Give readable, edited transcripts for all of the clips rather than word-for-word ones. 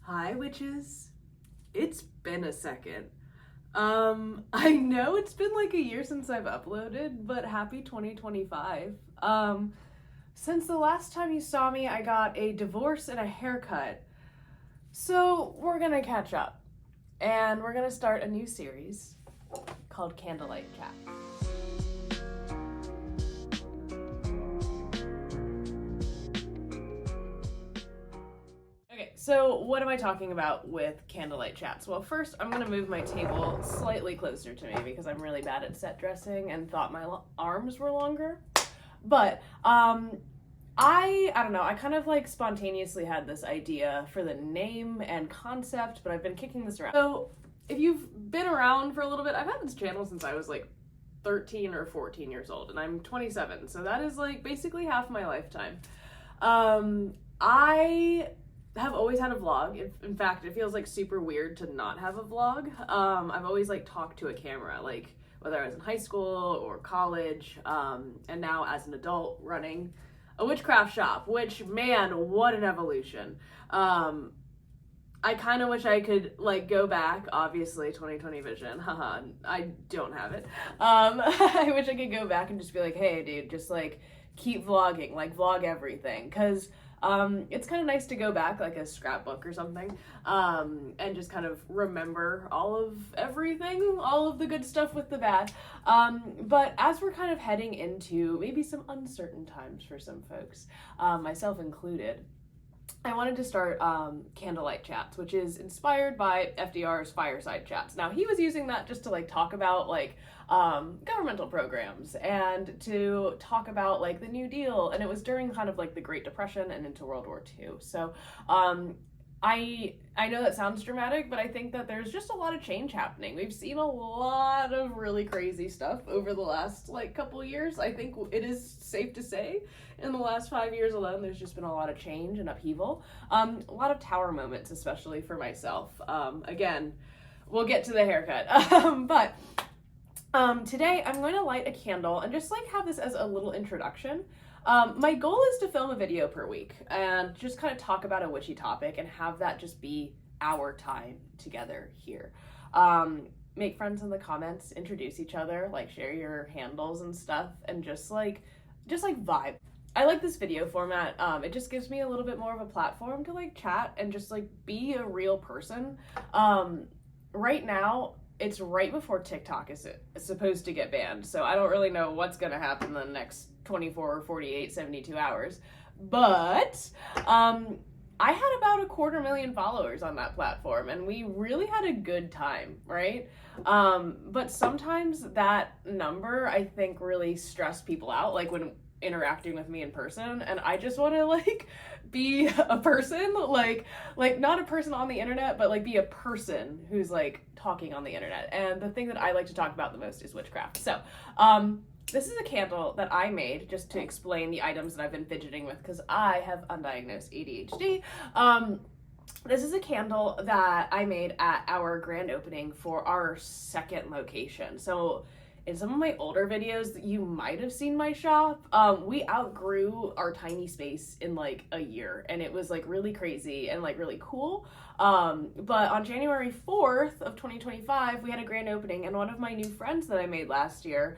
Hi, witches. It's been a second. I know it's been like a year since I've uploaded, but happy 2025. Since the last time you saw me, I got a divorce and a haircut. So we're gonna catch up. And we're gonna start a new series called Candlelight Chat. Okay, so what am I talking about with Candlelight Chats? Well, first, I'm gonna move my table slightly closer to me because I'm really bad at set dressing and thought my arms were longer. But, I don't know, I kind of like spontaneously had this idea for the name and concept, but I've been kicking this around. So, if you've been around for a little bit, I've had this channel since I was like 13 or 14 years old, and I'm 27, so that is like basically half my lifetime. I have always had a vlog. In fact, it feels like super weird to not have a vlog. I've always like talked to a camera, like whether I was in high school or college, and now as an adult running a witchcraft shop, which, man, what an evolution. I kind of wish I could like go back, obviously 2020 vision, haha, I don't have it. I wish I could go back and just be like, hey dude, just like keep vlogging, like vlog everything, because it's kind of nice to go back like a scrapbook or something, and just kind of remember all of everything, all of the good stuff with the bad. But as we're kind of heading into maybe some uncertain times for some folks, myself included, I wanted to start Candlelight Chats, which is inspired by FDR's Fireside Chats. Now, he was using that just to like talk about like governmental programs and to talk about like the New Deal, and it was during kind of like the Great Depression and into World War II. So I know that sounds dramatic, but I think that there's just a lot of change happening. We've seen a lot of really crazy stuff over the last like couple of years. I think it is safe to say in the last 5 years alone, there's just been a lot of change and upheaval. A lot of tower moments, especially for myself. Again, we'll get to the haircut. But today I'm going to light a candle and just like have this as a little introduction. My goal is to film a video per week and just kind of talk about a witchy topic and have that just be our time together here. Make friends in the comments, introduce each other, like share your handles and stuff, and just like vibe. I like this video format. It just gives me a little bit more of a platform to like chat and just like be a real person. Right now, it's right before TikTok is supposed to get banned, so I don't really know what's gonna happen in the next 24, 48, 72 hours. But I had about 250,000 followers on that platform, and we really had a good time, right? But sometimes that number, I think, really stressed people out, like when interacting with me in person, and I just want to like be a person, like not a person on the internet, but like be a person who's like talking on the internet. And the thing that I like to talk about the most is witchcraft. So this is a candle that I made just to explain the items that I've been fidgeting with because I have undiagnosed ADHD. This is a candle that I made at our grand opening for our second location. So in some of my older videos that you might have seen my shop, we outgrew our tiny space in like a year, and it was like really crazy and like really cool. But on January 4th of 2025, we had a grand opening, and one of my new friends that I made last year,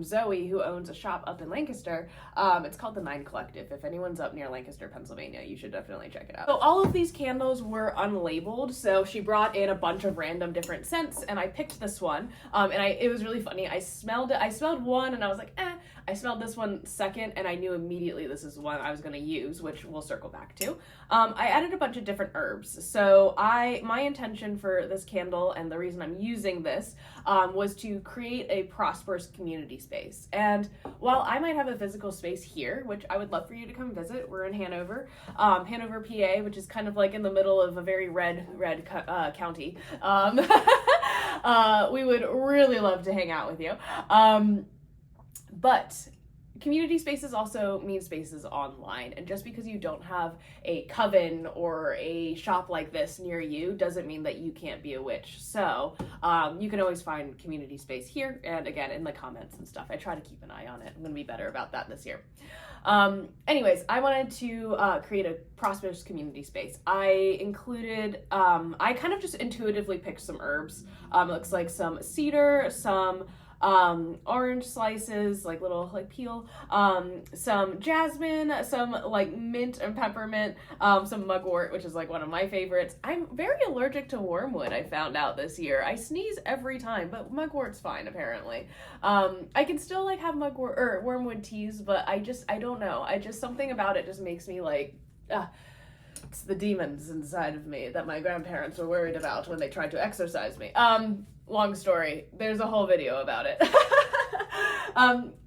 Zoe, who owns a shop up in Lancaster, it's called the 9 Collective. If anyone's up near Lancaster, Pennsylvania, you should definitely check it out. So all of these candles were unlabeled, so she brought in a bunch of random different scents, and I picked this one, and it was really funny. I smelled it. I smelled one, and I was like, eh. I smelled this one second, and I knew immediately this is one I was going to use, which we'll circle back to. I added a bunch of different herbs. So my intention for this candle, and the reason I'm using this, was to create a prosperous community space. And while I might have a physical space here, which I would love for you to come visit, we're in Hanover, Hanover, PA, which is kind of like in the middle of a very red county. We would really love to hang out with you. But Community spaces also mean spaces online, and just because you don't have a coven or a shop like this near you doesn't mean that you can't be a witch. So you can always find community space here, and again in the comments and stuff. I try to keep an eye on it. I'm gonna be better about that this year. Anyways, I wanted to create a prosperous community space. I included, I kind of just intuitively picked some herbs. It looks like some cedar, some orange slices, like little like peel, some jasmine, some like mint and peppermint, some mugwort, which is like one of my favorites. I'm very allergic to wormwood, I found out this year. I sneeze every time, but mugwort's fine apparently. I can still like have mugwort or wormwood teas, but I don't know. Something about it just makes me like, it's the demons inside of me that my grandparents were worried about when they tried to exorcise me. Long story. There's a whole video about it.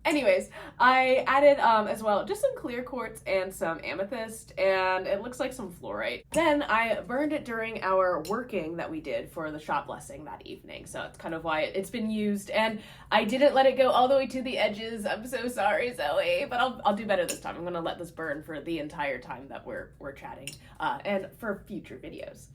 Anyways, I added as well just some clear quartz and some amethyst, and it looks like some fluorite. Then I burned it during our working that we did for the shop blessing that evening, so it's kind of why it's been used. And I didn't let it go all the way to the edges. I'm so sorry, Zoe, but I'll do better this time. I'm gonna let this burn for the entire time that we're chatting, and for future videos.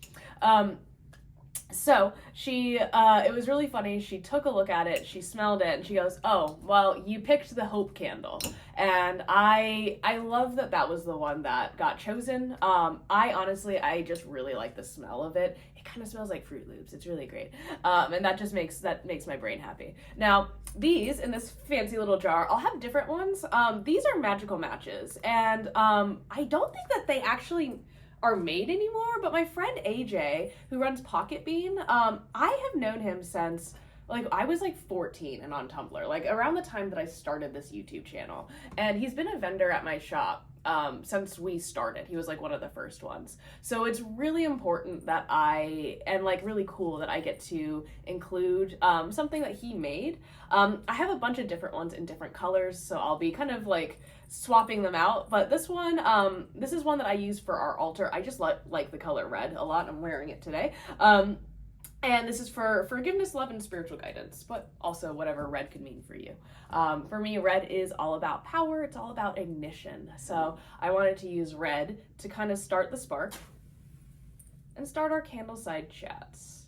So she, it was really funny. She took a look at it, she smelled it, and she goes, "Oh, well, you picked the hope candle." And I love that that was the one that got chosen. I just really like the smell of it. It kind of smells like Fruit Loops. It's really great. And that makes my brain happy. Now, these in this fancy little jar, I'll have different ones. These are magical matches, and I don't think that they actually are made anymore, but my friend AJ, who runs Pocket Bean, I have known him since like I was like 14 and on Tumblr, like around the time that I started this YouTube channel, and he's been a vendor at my shop since we started. He was like one of the first ones. So it's really important that and like really cool that I get to include something that he made. I have a bunch of different ones in different colors, so I'll be kind of like swapping them out, but this one, this is one that I use for our altar. I just like the color red a lot. I'm wearing it today. And this is for forgiveness, love, and spiritual guidance, but also whatever red could mean for you. For me, red is all about power. It's all about ignition. So I wanted to use red to kind of start the spark and start our candleside chats.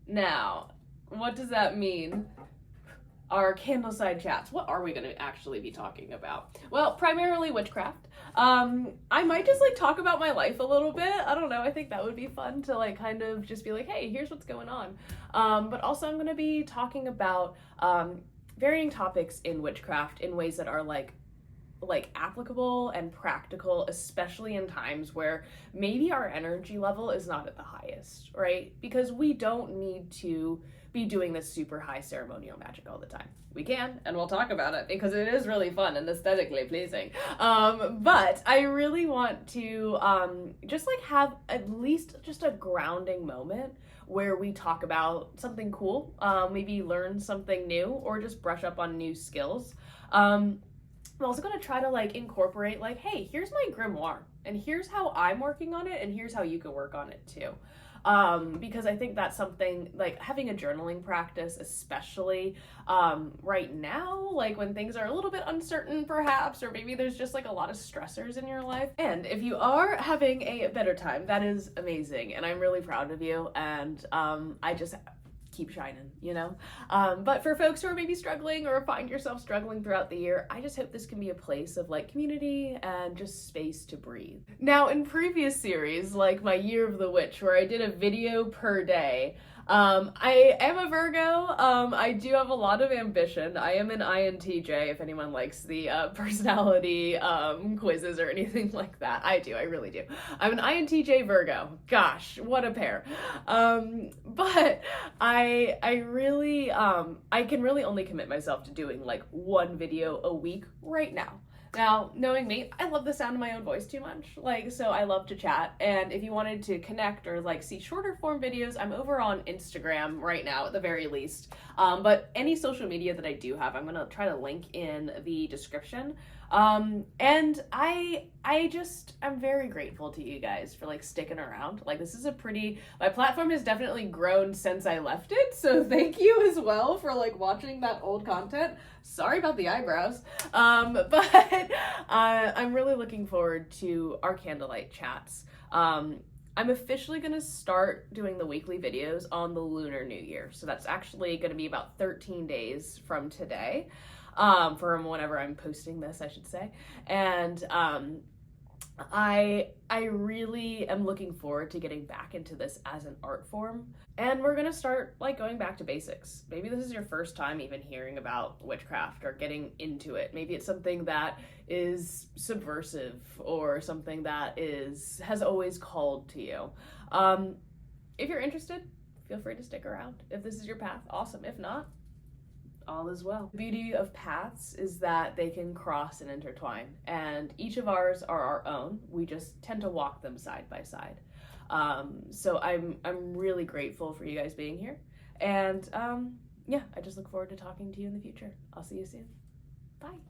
Now, what does that mean? Our candleside chats. What are we going to actually be talking about? Well, primarily witchcraft. I might just like talk about my life a little bit. I don't know. I think that would be fun to like kind of just be like, hey, here's what's going on. But also I'm going to be talking about varying topics in witchcraft in ways that are like applicable and practical, especially in times where maybe our energy level is not at the highest, right? Because we don't need to be doing this super high ceremonial magic all the time. We can, and we'll talk about it because it is really fun and aesthetically pleasing. But I really want to just like have at least just a grounding moment where we talk about something cool, maybe learn something new, or just brush up on new skills. I'm also going to try to like incorporate like, hey, here's my grimoire and here's how I'm working on it and here's how you can work on it too. Because I think that's something like having a journaling practice, especially right now, like when things are a little bit uncertain perhaps, or maybe there's just like a lot of stressors in your life. And if you are having a better time, that is amazing. And I'm really proud of you. And I just keep shining, you know? But for folks who are maybe struggling or find yourself struggling throughout the year, I just hope this can be a place of like community and just space to breathe. Now, in previous series, like my Year of the Witch, where I did a video per day, I am a Virgo. I do have a lot of ambition. I am an INTJ, if anyone likes the personality quizzes or anything like that. I do, I really do. I'm an INTJ Virgo. Gosh, what a pair. But I really, I can really only commit myself to doing like one video a week right now. Now, knowing me, I love the sound of my own voice too much, like, so I love to chat, and if you wanted to connect or, like, see shorter form videos, I'm over on Instagram right now, at the very least, but any social media that I do have, I'm gonna try to link in the description, And I'm very grateful to you guys for like sticking around. Like this is my platform has definitely grown since I left it. So thank you as well for like watching that old content. Sorry about the eyebrows. But I'm really looking forward to our Candlelight chats. I'm officially going to start doing the weekly videos on the Lunar New Year. So that's actually going to be about 13 days from today, from whenever I'm posting this, I should say. And I really am looking forward to getting back into this as an art form. And we're gonna start like going back to basics. Maybe this is your first time even hearing about witchcraft or getting into it. Maybe it's something that is subversive or something that has always called to you. If you're interested, feel free to stick around. If this is your path, awesome. If not, all is well. The beauty of paths is that they can cross and intertwine, and each of ours are our own. We just tend to walk them side by side. So I'm really grateful for you guys being here, and yeah, I just look forward to talking to you in the future. I'll see you soon. Bye.